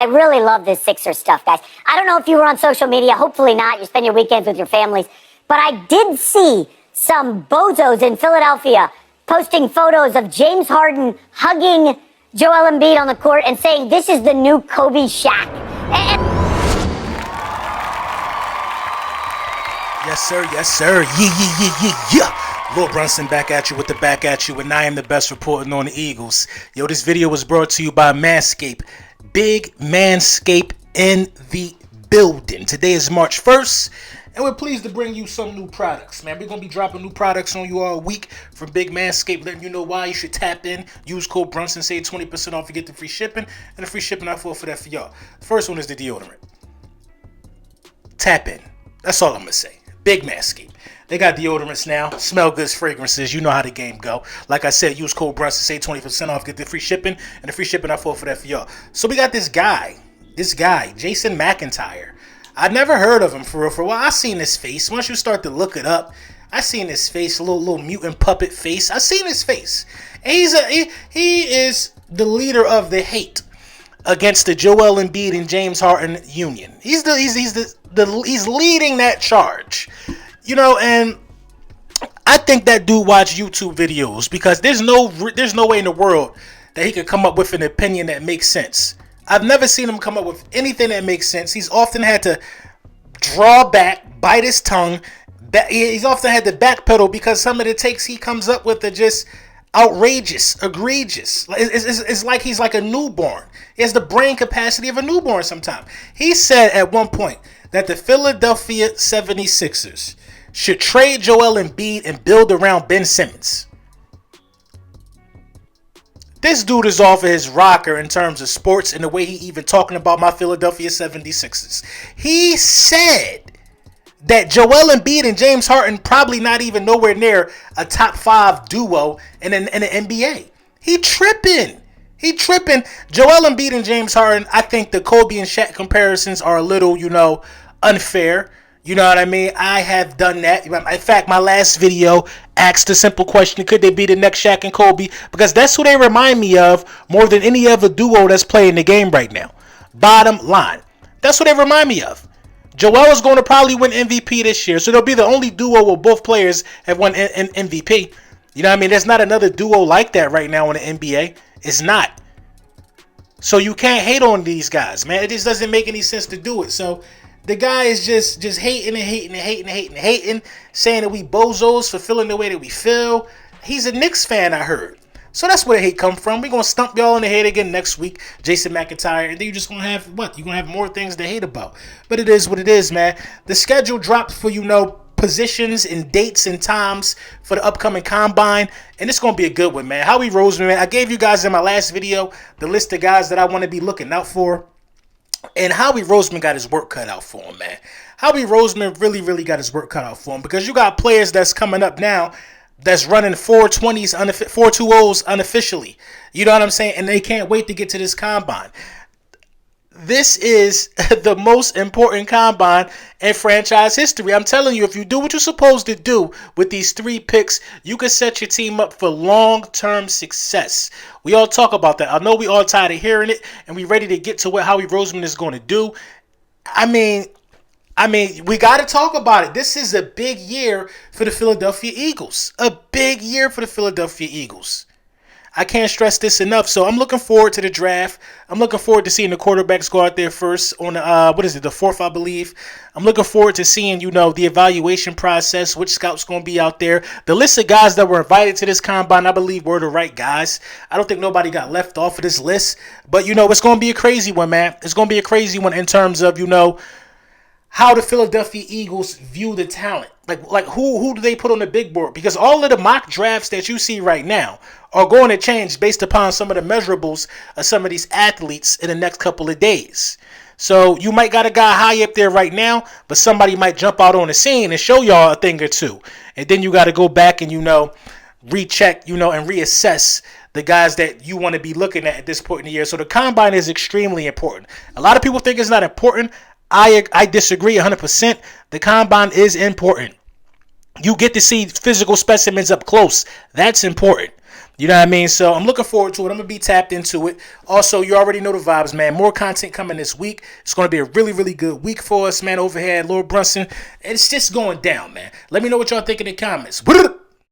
I really love this Sixer stuff, guys. I don't know if you were on social media. Hopefully not. You spend your weekends with your families. But I did see some bozos in Philadelphia posting photos of James Harden hugging Joel Embiid on the court and saying this is the new Kobe Shaq. Yes, sir. Yes, sir. Yeah. Lil Brunson back at you with the back at you, and I am the best reporting on the Eagles. Yo, this video was brought to you by Manscaped. Big Manscaped in the building. Today is March 1st, and we're pleased to bring you some new products, man. We're going to be dropping new products on you all week from Big Manscaped, letting you know why you should tap in. Use code Brunson, save 20% off, and get the free shipping, and the free shipping I for that for y'all. The first one is the deodorant. Tap in. That's all I'm going to say. Big Manscaped. They got deodorants now. Smell goods, fragrances. You know how the game go. Like I said, use code Brunson, save 20% off, get the free shipping, and the free shipping I for that for y'all. So we got this guy, Jason McIntyre. I never heard of him for real. For a while, I seen his face. Once you start to look it up, I seen his face, a little mutant puppet face. I seen his face. And he is the leader of the hate against the Joel Embiid and James Harden union. He's leading that charge. You know, and I think that dude watch YouTube videos because there's no way in the world that he could come up with an opinion that makes sense. I've never seen him come up with anything that makes sense. He's often had to draw back, bite his tongue. He's often had to backpedal because some of the takes he comes up with are just outrageous, egregious. It's like he's like a newborn. He has the brain capacity of a newborn sometimes. He said at one point that the Philadelphia 76ers should trade Joel Embiid and build around Ben Simmons. This dude is off of his rocker in terms of sports and the way he even talking about my Philadelphia 76ers. He said that Joel Embiid and James Harden probably not even nowhere near a top 5 duo in the NBA. He tripping. Joel Embiid and James Harden, I think the Kobe and Shaq comparisons are a little, unfair. You know what I mean? I have done that. In fact, my last video asked a simple question: could they be the next Shaq and Kobe? Because that's who they remind me of more than any other duo that's playing the game right now. Bottom line. That's what they remind me of. Joel is going to probably win MVP this year, so they'll be the only duo where both players have won MVP. You know what I mean? There's not another duo like that right now in the NBA. It's not. So you can't hate on these guys, man. It just doesn't make any sense to do it. So the guy is just hating, saying that we bozos for feeling the way that we feel. He's a Knicks fan, I heard. So that's where the hate come from. We're going to stump y'all in the head again next week, Jason McIntyre, and then you're just going to have what? You're going to have more things to hate about. But it is what it is, man. The schedule dropped for, positions and dates and times for the upcoming combine, and it's going to be a good one, man. Howie Roseman, man. I gave you guys in my last video the list of guys that I want to be looking out for. And Howie Roseman got his work cut out for him, man. Howie Roseman really got his work cut out for him because you got players that's coming up now that's running 4.20s unofficially. You know what I'm saying? And they can't wait to get to this combine. This is the most important combine in franchise history. I'm telling you, if you do what you're supposed to do with these 3 picks, you can set your team up for long-term success. We all talk about that. I know we all tired of hearing it, and we ready to get to what Howie Roseman is going to do. I mean, we got to talk about it. This is a big year for the Philadelphia Eagles. A big year for the Philadelphia Eagles. I can't stress this enough. So I'm looking forward to the draft. I'm looking forward to seeing the quarterbacks go out there first on the 4th, I believe. I'm looking forward to seeing, the evaluation process, which scouts going to be out there. The list of guys that were invited to this combine, I believe, were the right guys. I don't think nobody got left off of this list. But, it's going to be a crazy one, man. It's going to be a crazy one in terms of, how the Philadelphia Eagles view the talent. Like who do they put on the big board? Because all of the mock drafts that you see right now are going to change based upon some of the measurables of some of these athletes in the next couple of days. So you might got a guy high up there right now, but somebody might jump out on the scene and show y'all a thing or two. And then you got to go back and, recheck, and reassess the guys that you want to be looking at this point in the year. So the combine is extremely important. A lot of people think it's not important. I disagree 100%. The combine is important. You get to see physical specimens up close. That's important. You know what I mean? So I'm looking forward to it. I'm going to be tapped into it. Also, you already know the vibes, man. More content coming this week. It's going to be a really, really good week for us, man, over here at Lord Brunson. It's just going down, man. Let me know what y'all think in the comments.